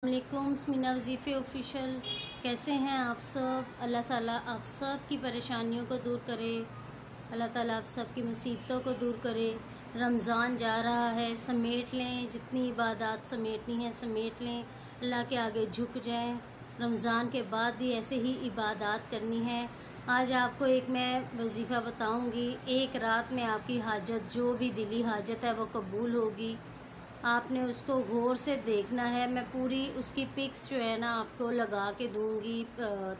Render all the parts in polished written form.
अस्सलामुअलैकुम स्मीना वज़ीफ़े ऑफिशियल। कैसे हैं आप सब? अल्लाह ताला आप सब की परेशानियों को दूर करे। अल्लाह ताला आप सब की मुसीबतों को दूर करे। रमज़ान जा रहा है, समेट लें, जितनी इबादत समेटनी है समेट लें, अल्लाह के आगे झुक जाएं। रमज़ान के बाद भी ऐसे ही इबादत करनी है। आज आपको एक मैं वजीफ़ा बताऊंगी। एक रात में आपकी हाजत, जो भी दिली हाजत है, वो कबूल होगी। आपने उसको गौर से देखना है। मैं पूरी उसकी पिक्स जो है ना आपको लगा के दूंगी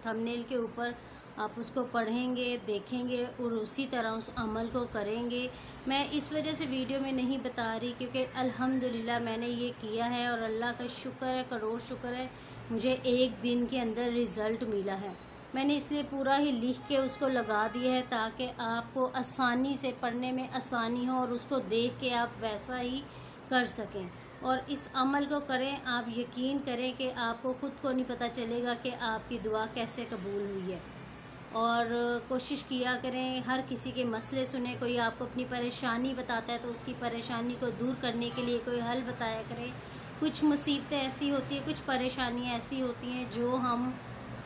थंबनेल के ऊपर। आप उसको पढ़ेंगे, देखेंगे और उसी तरह उस अमल को करेंगे। मैं इस वजह से वीडियो में नहीं बता रही क्योंकि अल्हम्दुलिल्लाह मैंने ये किया है और अल्लाह का शुक्र है, करोड़ शुक्र है, मुझे एक दिन के अंदर रिज़ल्ट मिला है। मैंने इसलिए पूरा ही लिख के उसको लगा दिया है ताकि आपको आसानी से पढ़ने में आसानी हो और उसको देख के आप वैसा ही कर सकें। और इस अमल को करें, आप यकीन करें कि आपको ख़ुद को नहीं पता चलेगा कि आपकी दुआ कैसे कबूल हुई है। और कोशिश किया करें, हर किसी के मसले सुने। कोई आपको अपनी परेशानी बताता है तो उसकी परेशानी को दूर करने के लिए कोई हल बताया करें। कुछ मुसीबतें ऐसी होती हैं, कुछ परेशानियां ऐसी होती हैं जो हम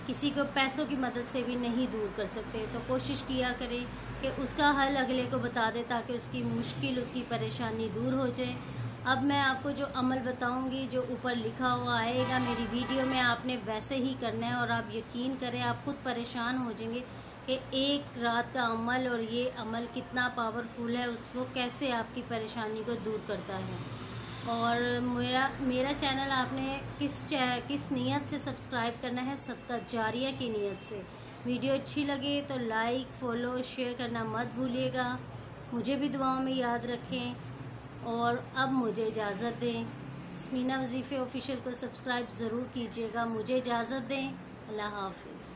किसी को पैसों की मदद से भी नहीं दूर कर सकते। तो कोशिश किया करें कि उसका हल अगले को बता दें ताकि उसकी मुश्किल, उसकी परेशानी दूर हो जाए। अब मैं आपको जो अमल बताऊंगी, जो ऊपर लिखा हुआ आएगा मेरी वीडियो में, आपने वैसे ही करना है। और आप यकीन करें, आप खुद परेशान हो जाएंगे कि एक रात का अमल और ये अमल कितना पावरफुल है, उसको कैसे आपकी परेशानी को दूर करता है। और मेरा चैनल आपने किस नीयत से सब्सक्राइब करना है? सदका जारिया की नीयत से। वीडियो अच्छी लगे तो लाइक, फॉलो, शेयर करना मत भूलिएगा। मुझे भी दुआओं में याद रखें। और अब मुझे इजाज़त दें। स्मीना वज़ीफ़े ऑफिशियल को सब्सक्राइब ज़रूर कीजिएगा। मुझे इजाज़त दें। अल्लाह हाफ़िज़।